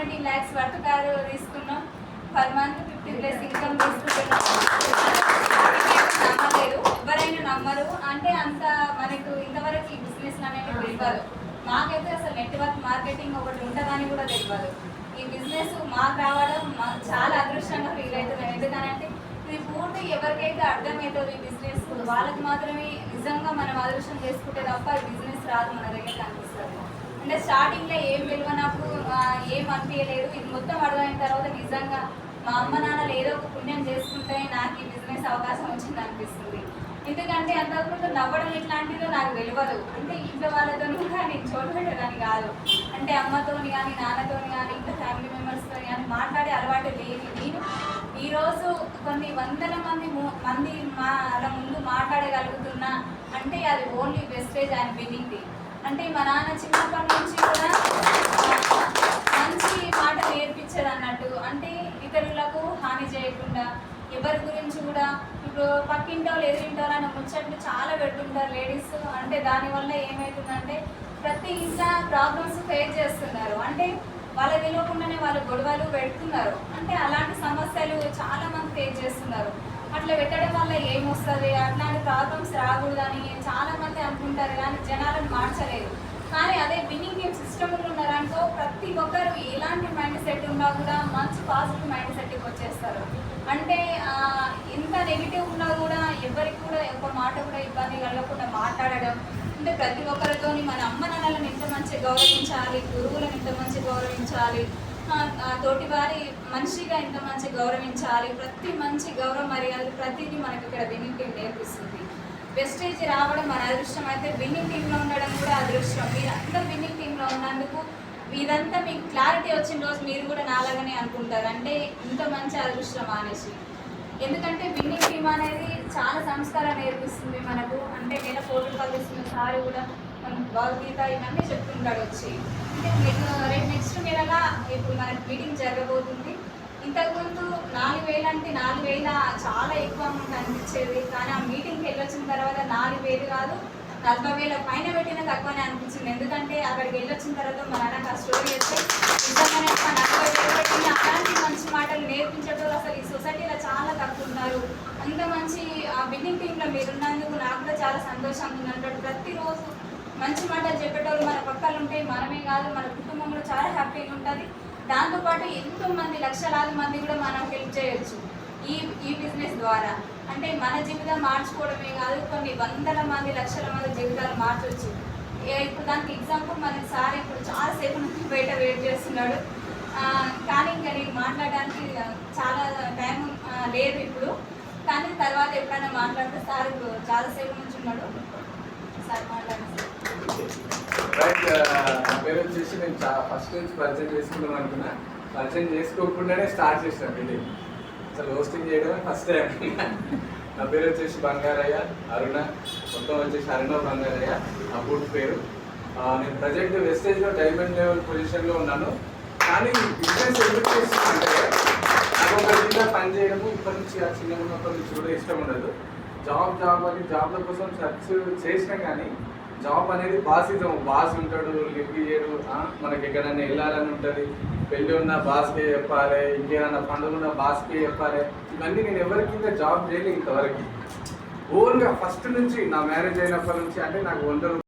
17 lakhs worth car తీసుకున్నాం. Per month 50+ income తీసుకుంటున్నాం. నమ్మలేదు, ఎవరైనా నమ్మరు. అంటే అంత మనకు ఇంతవరకు ఈ బిజినెస్ అనేది తెలియదు. మాకైతే అసలు నెట్వర్క్ మార్కెటింగ్ ఒకటి ఉంటుందని కూడా తెలియదు. ఈ బిజినెస్ మాకు రావడం చాలా అదృష్టంగా ఫీల్ అవుతున్నాం. ఎందుకనంటే ఇది పూర్తి ఎవరికైతే అర్థమవుతుంది ఈ బిజినెస్ వాళ్ళకి మాత్రమే నిజంగా మనం అదృష్టం చేసుకుంటే తప్ప ఈ బిజినెస్ రాదు మన దగ్గర అనిపిస్తుంది. అంటే స్టార్టింగ్లో ఏం తెలియనప్పుడు ఏం అనిపించలేదు. ఇది మొత్తం అర్థమైన తర్వాత నిజంగా మా అమ్మ నాన్నలు ఏదో ఒక పుణ్యం చేసుకుంటే నాకు ఈ బిజినెస్ అవకాశం వచ్చింది అనిపిస్తుంది. ఎందుకంటే అంతకుముందు నవ్వడం ఎట్లాంటిదో నాకు తెలియదు. అంటే ఇంట్లో వాళ్ళతో కూడా నేను చోటు పెట్టదని కాదు, అంటే అమ్మతోని కానీ నాన్నతోని కానీ ఇంట్లో ఫ్యామిలీ మెంబర్స్తో కానీ మాట్లాడే అలవాటు లేదు. నేను ఈరోజు కొన్ని వందల మంది అలా ముందు మాట్లాడగలుగుతున్నా అంటే అది ఓన్లీ వెస్టేజ్ అండ్ విన్నింగ్. అంటే మా నాన్న చిన్నప్పటి నుంచి కూడా మంచి మాట నేర్పించేది అన్నట్టు. అంటే ఇతరులకు హాని చేయకుండా ఎవరి గురించి కూడా ఇప్పుడు పక్కింటో ఎదురింటో అని ముచ్చట్లు చాలా పెడుతుంటారు లేడీస్. అంటే దానివల్ల ఏమవుతుందంటే ప్రతి ఇంట్లో ప్రాబ్లమ్స్ ఫేస్ చేస్తున్నారు. అంటే వాళ్ళకి తెలియకుండానే వాళ్ళు గొడవలు పెడుతున్నారు. అంటే అలాంటి సమస్యలు చాలా మంది ఫేస్ చేస్తున్నారు. అట్లా పెట్టడం వల్ల ఏమొస్తుంది, అట్లాంటి ప్రాబ్లమ్స్ రాకూడదని చాలా మంది అనుకుంటారు కానీ జనాలను మార్చలేదు. కానీ అదే విన్నింగ్ టీమ్ సిస్టమ్లో ఉన్నారనుకో ప్రతి ఒక్కరు ఎలాంటి మైండ్ సెట్ ఉన్నా కూడా మంచి పాజిటివ్ మైండ్ సెట్కి వచ్చేస్తారు. అంటే ఎంత నెగిటివ్ ఉన్నా కూడా ఎవరికి కూడా ఒక మాట కూడా ఇబ్బంది కలగకుండా మాట్లాడడం. అంటే ప్రతి ఒక్కరితో మన అమ్మ నాన్నలను ఎంత మంచిగా గౌరవించాలి, గురువులను ఎంత మంచిగా గౌరవించాలి, తోటి వారి మనిషిగా ఎంత మంచి గౌరవించాలి, ప్రతి మంచి గౌరవ మర్యాదలు ప్రతిదీ మనకి ఇక్కడ విన్నింగ్ టీం నేర్పిస్తుంది. వెస్టేజ్ రావడం మన అదృష్టం అయితే విన్నింగ్ టీంలో ఉండడం కూడా అదృష్టం. మీరందరూ విన్నింగ్ టీంలో ఉన్నందుకు ఇదంతా మీకు క్లారిటీ వచ్చిన రోజు మీరు కూడా నాలాగానే అనుకుంటారు అంటే ఇంత మంచి అదృష్టం అనేసి. ఎందుకంటే విన్నింగ్ టీం అనేది చాలా సంస్కారం నేర్పిస్తుంది మనకు. అంటే నేను ఫోటోలు కలిగిస్తున్న సార్ కూడా భగవద్గీత ఇవన్నీ చెప్తుంటాడు వచ్చి. అంటే మీరు రేపు నెక్స్ట్ నెలలా ఇప్పుడు మనకు మీటింగ్ జరగబోతుంది. ఇంతకుముందు 4,000 అంటే 4,000 చాలా ఎక్కువ అమౌంట్ అనిపించేది. కానీ ఆ మీటింగ్కి వెళ్ళొచ్చిన తర్వాత 4,000 కాదు 40,000 పైన పెట్టినా తక్కువనే అనిపించింది. ఎందుకంటే అక్కడికి వెళ్ళొచ్చిన తర్వాత మా నాన్నకు ఆ స్టోరీ వస్తే నిజంగానే 40,000 పెట్టిన అలాంటి మంచి మాటలు నేర్పించడం అసలు ఈ సొసైటీలో చాలా తక్కువ ఉన్నారు. అంత మంచి ఆ విన్నింగ్ టీంలో మీరున్నందుకు నాకు కూడా చాలా సంతోషంగా ఉన్నట్టు. ప్రతిరోజు మంచి మాటలు చెప్పేటోళ్ళు మన పక్కన ఉంటే మనమే కాదు మన కుటుంబంలో చాలా హ్యాపీగా ఉంటుంది. దాంతోపాటు ఎంతోమంది లక్షలాది మంది కూడా మనం హెల్ప్ చేయొచ్చు ఈ బిజినెస్ ద్వారా. అంటే మన జీవితం మార్చుకోవడమే కాదు కొన్ని వందల మంది లక్షల మంది జీవితాలు మార్చవచ్చు. ఇప్పుడు దానికి ఎగ్జాంపుల్ మనకి సార్ ఇప్పుడు చాలాసేపు నుంచి బయట వెయిట్ చేస్తున్నాడు. కానీ ఇంకా నేను మాట్లాడడానికి చాలా టైం లేదు ఇప్పుడు. కానీ తర్వాత ఎప్పుడైనా మాట్లాడితే సార్ ఇప్పుడు చాలాసేపు నుంచి ఉన్నాడు. సార్ మాట్లాడండి. నా పేరు వచ్చేసి నేను ఫస్ట్ నుంచి పరిచయం చేసుకుందాం అనుకున్నా. పరిచయం చేసుకోకుండానే స్టార్ట్ చేసిన మీటింగ్. అసలు హోస్టింగ్ చేయడమే ఫస్ట్ టైం. నా పేరు వచ్చేసి బంగారయ్య అరుణ, మొత్తం వచ్చేసి అరుణ బంగారయ్య నా పూర్తి పేరు. నేను ప్రజెంట్ వెస్టేజ్లో డైమండ్ లెవెల్ పొజిషన్లో ఉన్నాను. కానీ బిజినెస్ ఎందుకు చేస్తున్నా అంటే నాకు ఒక జిల్లా పని చేయడము ఇప్పటి నుంచి ఆ చిన్న ఉన్నప్పటి నుంచి కూడా ఇష్టం ఉండదు. జాబ్ అని జాబ్ల కోసం సెర్చ్ చేసినా కానీ జాబ్ అనేది బాసిజం. బాస్ ఉంటాడు, లివ్ చేయడు, మనకి ఎక్కడైనా వెళ్ళాలని ఉంటుంది, పెళ్ళి ఉన్న బాస్కే చెప్పాలి, ఇంకేదన్నా పండుగ ఉన్న బాస్కే చెప్పాలి. ఇవన్నీ నేను ఎవరికి ఇంకా జాబ్ చేయలేదు ఇంతవరకు. ఓన్గా ఫస్ట్ నుంచి నా మ్యారేజ్ అయినప్పటి నుంచి అంటే నాకు 100